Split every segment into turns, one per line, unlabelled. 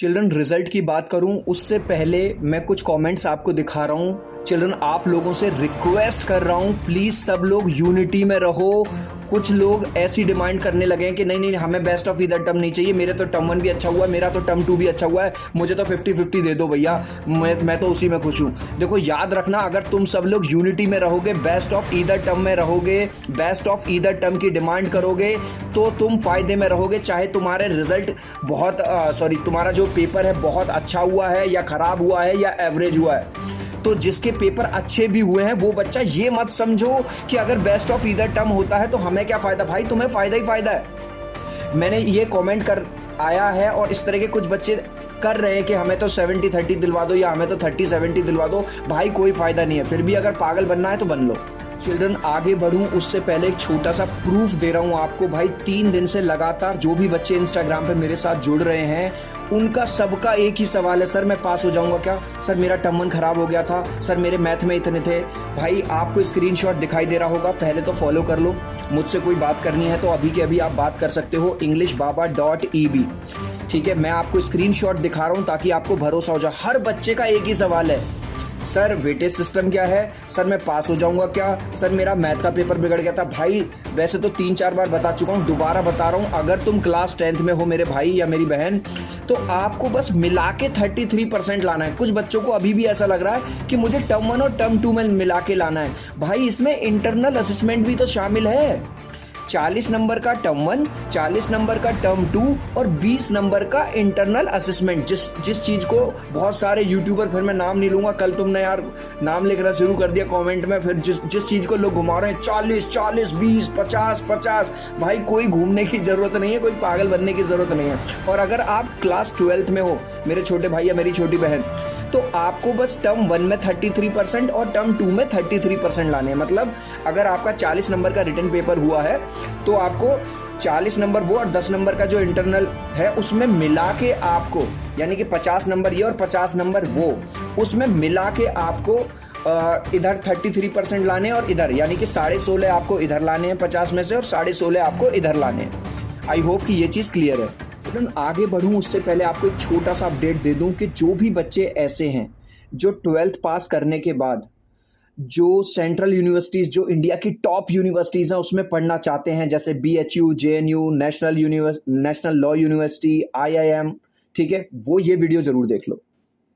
Children result की बात करूं उससे पहले मैं कुछ कमेंट्स आपको दिखा रहा हूं। चिल्ड्रन आप लोगों से रिक्वेस्ट कर रहा हूं, प्लीज़ सब लोग यूनिटी में रहो। कुछ लोग ऐसी डिमांड करने लगे हैं कि नहीं नहीं हमें बेस्ट ऑफ ईदर टर्म नहीं चाहिए, मेरे तो टर्म 1 भी अच्छा हुआ है, मेरा तो टर्म 2 भी अच्छा हुआ है, मुझे तो 50-50 दे दो भैया, मैं तो उसी में खुश हूँ। देखो याद रखना, अगर तुम सब लोग यूनिटी में रहोगे, बेस्ट ऑफ ईदर टर्म में रहोगे, बेस्ट ऑफ ईदर टर्म की डिमांड करोगे तो तुम फायदे में रहोगे। चाहे तुम्हारे रिजल्ट तुम्हारा जो पेपर है बहुत अच्छा हुआ है या खराब हुआ है या एवरेज हुआ है, तो जिसके पेपर अच्छे भी हुए हैं वो बच्चा ये मत समझो कि अगर बेस्ट ऑफ ईदर टर्म होता है तो हमें क्या फ़ायदा। भाई तुम्हें फ़ायदा ही फ़ायदा है। मैंने ये कमेंट कर आया है और इस तरह के कुछ बच्चे कर रहे हैं कि हमें तो 70-30 दिलवा दो या हमें तो 30-70 दिलवा दो। भाई कोई फ़ायदा नहीं है, फिर भी अगर पागल बनना है तो बन लो। चिल्ड्रन आगे बढ़ूं उससे पहले एक छोटा सा प्रूफ दे रहा हूं आपको। भाई 3 दिन से लगातार जो भी बच्चे इंस्टाग्राम पे मेरे साथ जुड़ रहे हैं उनका सबका एक ही सवाल है, सर मैं पास हो जाऊंगा क्या, सर मेरा टर्म 1 खराब हो गया था, सर मेरे मैथ में इतने थे। भाई आपको स्क्रीनशॉट दिखाई दे रहा होगा, पहले तो फॉलो कर लो। मुझसे कोई बात करनी है तो अभी के अभी आप बात कर सकते हो englishbaba.eb। ठीक है, मैं आपको स्क्रीनशॉट दिखा रहा हूं ताकि आपको भरोसा हो जाए। हर बच्चे का एक ही सवाल है, सर वेटेज सिस्टम क्या है, सर मैं पास हो जाऊंगा क्या, सर मेरा मैथ का पेपर बिगड़ गया था। भाई वैसे तो 3-4 बार बता चुका हूं, दोबारा बता रहा हूं, अगर तुम क्लास 10th में हो मेरे भाई या मेरी बहन तो आपको बस मिला के 33% लाना है। कुछ बच्चों को अभी भी ऐसा लग रहा है कि मुझे टर्म 1 और टर्म 2 में मिला के लाना है। भाई इसमें इंटरनल असेसमेंट भी तो शामिल है। 40 नंबर का टर्म 1, 40 नंबर का टर्म 2 और 20 नंबर का इंटरनल असेसमेंट। जिस चीज़ को बहुत सारे यूट्यूबर, फिर मैं नाम नहीं लूँगा, कल तुमने यार नाम लिखना शुरू कर दिया कमेंट में, फिर जिस चीज़ को लोग घुमा रहे हैं 40-40, 20, 50-50। भाई कोई घूमने की ज़रूरत नहीं है, कोई पागल बनने की ज़रूरत नहीं है। और अगर आप क्लास 12th में हो मेरे छोटे भाई या मेरी छोटी बहन, तो आपको बस टर्म 1 में 33% और टर्म 2 में 33% लाने हैं। मतलब अगर आपका 40 नंबर का रिटन पेपर हुआ है तो आपको 40 नंबर वो और 10 नंबर का जो इंटरनल है उसमें मिला के आपको, यानी कि 50 नंबर ये और 50 नंबर वो, उसमें मिला के आपको इधर 33% लाने और इधर यानी कि 16.5 आपको इधर लाने हैं 50 में से और 16.5 आपको इधर लाने हैं। आई होप कि ये चीज़ क्लियर है। आगे बढ़ूं उससे पहले आपको एक छोटा सा अपडेट दे दूं कि जो भी बच्चे ऐसे हैं जो 12th पास करने के बाद जो सेंट्रल यूनिवर्सिटीज़, जो इंडिया की टॉप यूनिवर्सिटीज़ हैं उसमें पढ़ना चाहते हैं, जैसे BHU, JNU, national law university, IIM, ठीक है, वो ये वीडियो ज़रूर देख लो।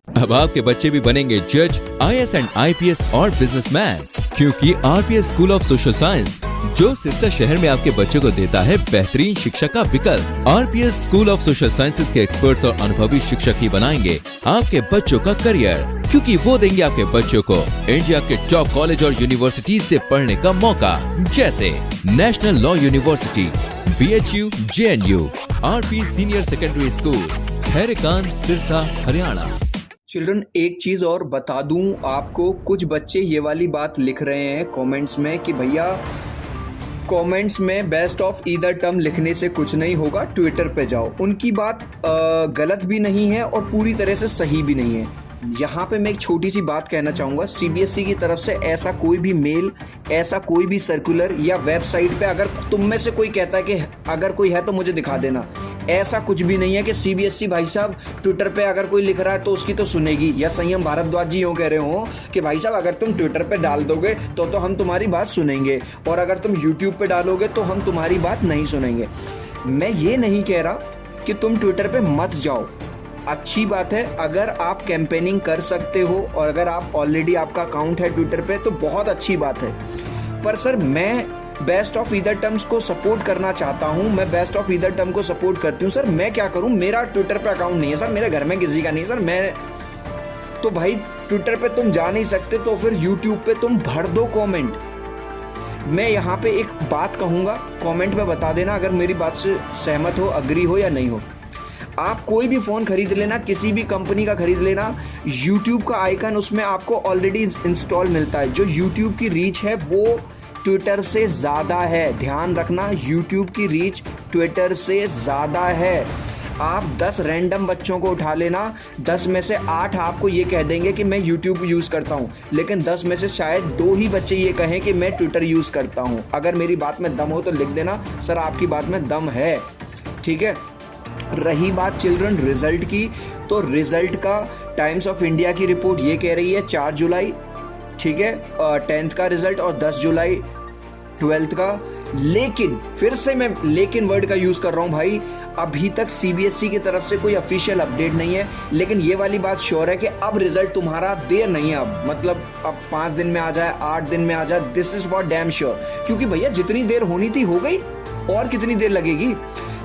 अब आपके बच्चे भी बनेंगे जज, IAS एंड IPS और बिजनेसमैन, क्योंकि RPS school of social science जो सिरसा शहर में आपके बच्चों को देता है बेहतरीन शिक्षा का विकल्प। RPS school of social sciences के एक्सपर्ट्स और अनुभवी शिक्षक ही बनाएंगे आपके बच्चों का करियर, क्योंकि वो देंगे आपके बच्चों को इंडिया के टॉप कॉलेज और यूनिवर्सिटीज से पढ़ने का मौका, जैसे national law university, BHU, JNU, RP senior secondary school, Khairkan, Sirsa, Haryana.
Children एक चीज़ और बता दूं आपको, कुछ बच्चे ये वाली बात लिख रहे हैं कमेंट्स में कि भैया कमेंट्स में बेस्ट ऑफ ईदर टर्म लिखने से कुछ नहीं होगा, ट्विटर पे जाओ। उनकी बात गलत भी नहीं है और पूरी तरह से सही भी नहीं है। यहाँ पे मैं एक छोटी सी बात कहना चाहूँगा, CBSE की तरफ से ऐसा कोई भी मेल, ऐसा कोई भी सर्कुलर या वेबसाइट पे अगर तुम में से कोई कहता है कि अगर कोई है तो मुझे दिखा देना, ऐसा कुछ भी नहीं है कि CBSE भाई साहब ट्विटर पे अगर कोई लिख रहा है तो उसकी तो सुनेगी, या संयम भारद्वाज जी यूँ कह रहे हो कि भाई साहब अगर तुम ट्विटर पे डाल दोगे तो हम तुम्हारी बात सुनेंगे और अगर तुम यूट्यूब पे डालोगे तो हम तुम्हारी बात नहीं सुनेंगे। मैं ये नहीं कह रहा कि तुम ट्विटर पे मत जाओ, अच्छी बात है अगर आप कैंपेनिंग कर सकते हो और अगर आप ऑलरेडी आपका अकाउंट है ट्विटर पे तो बहुत अच्छी बात है। पर सर मैं बेस्ट ऑफ ईदर टर्म्स को सपोर्ट करना चाहता हूं, मैं बेस्ट ऑफ ईदर टर्म को सपोर्ट करती हूं। सर मैं क्या करूं, मेरा ट्विटर पे अकाउंट नहीं है सर, मेरे घर में किसी का नहीं है सर, मैं तो भाई ट्विटर पे तुम जा नहीं सकते तो फिर यूट्यूब पे तुम भर दो कमेंट। मैं यहाँ पे एक बात कहूँगा, कमेंट में बता देना अगर मेरी बात से सहमत हो, अग्री हो या नहीं हो। आप कोई भी फ़ोन खरीद लेना, किसी भी कंपनी का खरीद लेना, YouTube का आइकन उसमें आपको ऑलरेडी इंस्टॉल मिलता है। जो YouTube की रीच है वो ट्विटर से ज़्यादा है, ध्यान रखना, YouTube की रीच ट्विटर से ज़्यादा है। आप 10 रैंडम बच्चों को उठा लेना, 10 में से 8 आपको ये कह देंगे कि मैं YouTube यूज़ करता हूँ, लेकिन 10 में से शायद 2 ही बच्चे ये कहें कि मैं ट्विटर यूज़ करता हूँ। अगर मेरी बात में दम हो तो लिख देना, सर आपकी बात में दम है, ठीक है। रही बात चिल्ड्रन रिजल्ट की, तो रिजल्ट का टाइम्स ऑफ इंडिया की रिपोर्ट ये कह रही है 4 जुलाई, ठीक है, 10th का रिजल्ट, और 10 जुलाई 12th का। लेकिन फिर से मैं लेकिन वर्ड का यूज कर रहा हूं भाई, अभी तक सीबीएसई की तरफ से कोई ऑफिशियल अपडेट नहीं है। लेकिन ये वाली बात श्योर है कि अब रिजल्ट तुम्हारा देर नहीं है, अब मतलब अब 5 दिन में आ जाए, 8 दिन में आ जाए, this is for damn sure. क्योंकि भैया जितनी देर होनी थी हो गई, और कितनी देर लगेगी।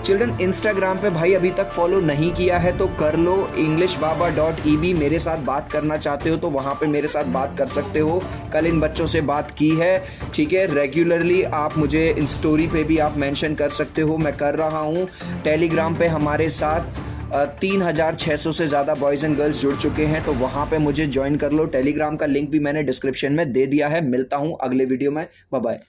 चिल्ड्रन इंस्टाग्राम पे भाई अभी तक फॉलो नहीं किया है तो कर लो, englishbaba.eb। मेरे साथ बात करना चाहते हो तो वहाँ पे मेरे साथ बात कर सकते हो। कल इन बच्चों से बात की है, ठीक है। रेगुलरली आप मुझे इन स्टोरी पे भी आप मेंशन कर सकते हो, मैं कर रहा हूँ। टेलीग्राम पे हमारे साथ 3600 से ज़्यादा बॉयज़ एंड गर्ल्स जुड़ चुके हैं, तो वहाँ पे मुझे ज्वाइन कर लो। टेलीग्राम का लिंक भी मैंने डिस्क्रिप्शन में दे दिया है। मिलता हूँ अगले वीडियो में, बाय बाय।